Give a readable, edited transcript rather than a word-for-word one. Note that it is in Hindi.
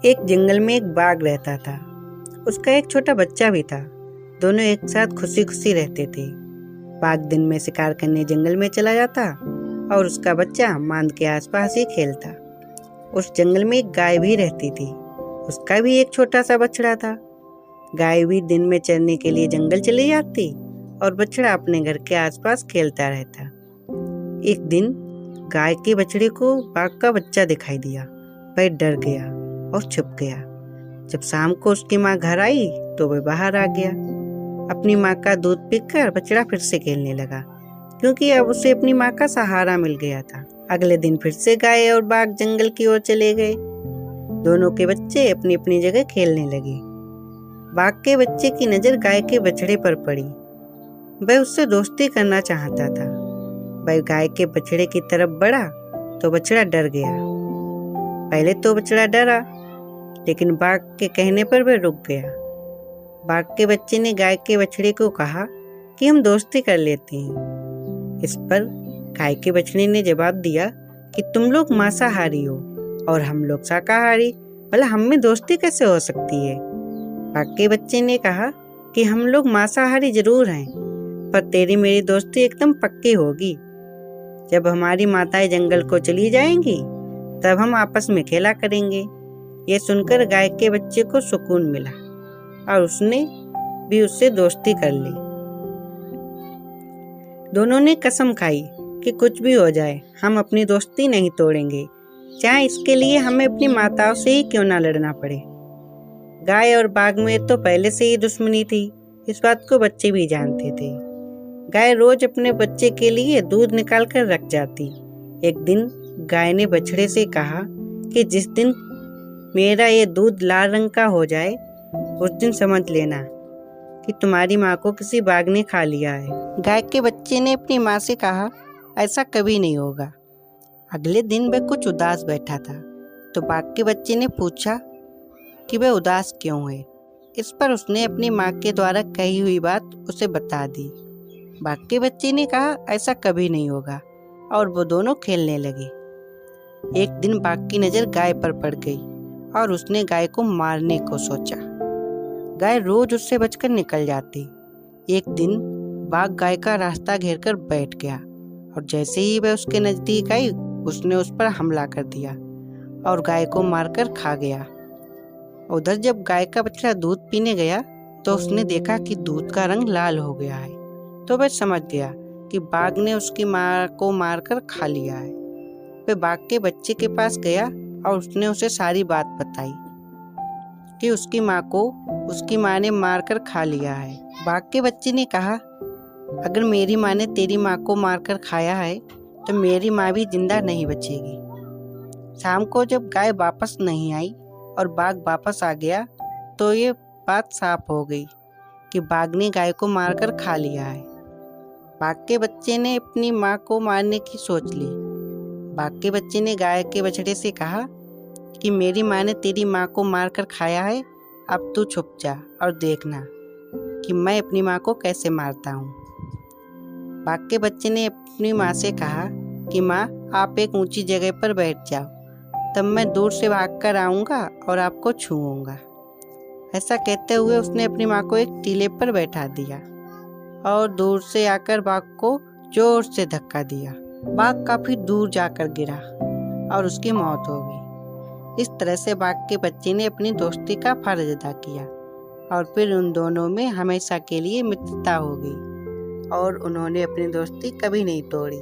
एक जंगल में एक बाघ रहता था। उसका एक छोटा बच्चा भी था। दोनों एक साथ खुशी खुशी रहते थे। बाघ दिन में शिकार करने जंगल में चला जाता और उसका बच्चा मांद के आसपास ही खेलता। उस जंगल में एक गाय भी रहती थी। उसका भी एक छोटा सा बछड़ा था। गाय भी दिन में चरने के लिए जंगल चली जाती और बछड़ा अपने घर के आसपास खेलता रहता। एक दिन गाय के बछड़े को बाघ का बच्चा दिखाई दिया। वह डर गया और छुप गया। जब शाम को उसकी माँ घर आई तो वह बाहर आ गया। अपनी माँ का दूध पीकर बछड़ा फिर से खेलने लगा, क्योंकि अब उसे अपनी माँ का सहारा मिल गया था। अगले दिन फिर से गाय और बाघ जंगल की ओर चले गए। दोनों के बच्चे अपनी अपनी जगह खेलने लगे। बाघ के बच्चे की नजर गाय के बछड़े पर पड़ी। वह उससे दोस्ती करना चाहता था। वह गाय के बछड़े की तरफ बढ़ा तो बछड़ा डर गया। पहले तो बछड़ा डरा, लेकिन बाघ के कहने पर वह रुक गया। बाघ के बच्चे ने गाय के बछड़े को कहा कि हम दोस्ती कर लेते हैं। इस पर गाय के बछड़े ने जवाब दिया कि तुम लोग मांसाहारी हो और हम लोग शाकाहारी, भला हम में दोस्ती कैसे हो सकती है। बाघ के बच्चे ने कहा कि हम लोग मांसाहारी जरूर हैं, पर तेरी मेरी दोस्ती एकदम पक्की होगी। जब हमारी माताएं जंगल को चली जाएंगी तब हम आपस में खेला करेंगे। ये सुनकर गाय के बच्चे को सुकून मिला और उसने भी उससे दोस्ती कर ली। दोनों ने कसम खाई कि कुछ भी हो जाए हम अपनी दोस्ती नहीं तोड़ेंगे, चाहे इसके लिए हमें अपनी माताओं से ही क्यों ना लड़ना पड़े। गाय और बाघ में तो पहले से ही दुश्मनी थी, इस बात को बच्चे भी जानते थे। गाय रोज अपने बच्चे के लिए दूध निकाल कर रख जाती। एक दिन गाय ने बछड़े से कहा कि जिस दिन मेरा ये दूध लाल रंग का हो जाए उस दिन समझ लेना कि तुम्हारी माँ को किसी बाघ ने खा लिया है। गाय के बच्चे ने अपनी माँ से कहा, ऐसा कभी नहीं होगा। अगले दिन वह कुछ उदास बैठा था तो बाघ के बच्चे ने पूछा कि वह उदास क्यों है। इस पर उसने अपनी माँ के द्वारा कही हुई बात उसे बता दी। बाघ के बच्चे ने कहा, ऐसा कभी नहीं होगा, और वो दोनों खेलने लगे। एक दिन बाघ की नजर गाय पर पड़ गई और उसने गाय को मारने को सोचा। गाय रोज उससे बचकर निकल जाती। एक दिन बाघ गाय का रास्ता घेरकर बैठ गया और जैसे ही वह उसके नजदीक आई उसने उस पर हमला कर दिया और गाय को मारकर खा गया। उधर जब गाय का बछड़ा दूध पीने गया तो उसने देखा कि दूध का रंग लाल हो गया है, तो वह समझ गया कि बाघ ने उसकी माँ को मारकर खा लिया है। वह बाघ के बच्चे के पास गया और उसने उसे सारी बात बताई कि उसकी माँ ने मारकर खा लिया है। बाघ के बच्चे ने कहा, अगर मेरी माँ ने तेरी माँ को मारकर खाया है तो मेरी माँ भी जिंदा नहीं बचेगी। शाम को जब गाय वापस नहीं आई और बाघ वापस आ गया तो ये बात साफ हो गई कि बाघ ने गाय को मारकर खा लिया है। बाघ के बच्चे ने अपनी माँ को मारने की सोच ली। बाघ के बच्चे ने गाय के बछड़े से कहा कि मेरी माँ ने तेरी माँ को मारकर खाया है, अब तू छुप जा और देखना कि मैं अपनी माँ को कैसे मारता हूँ। बाघ के बच्चे ने अपनी माँ से कहा कि माँ, आप एक ऊंची जगह पर बैठ जाओ, तब मैं दूर से भागकर आऊँगा और आपको छूऊंगा। ऐसा कहते हुए उसने अपनी माँ को एक टीले पर बैठा दिया और दूर से आकर बाघ को जोर से धक्का दिया। बाघ काफी दूर जाकर गिरा और उसकी मौत हो गई। इस तरह से बाघ के बच्चे ने अपनी दोस्ती का फर्ज अदा किया और फिर उन दोनों में हमेशा के लिए मित्रता हो गई और उन्होंने अपनी दोस्ती कभी नहीं तोड़ी।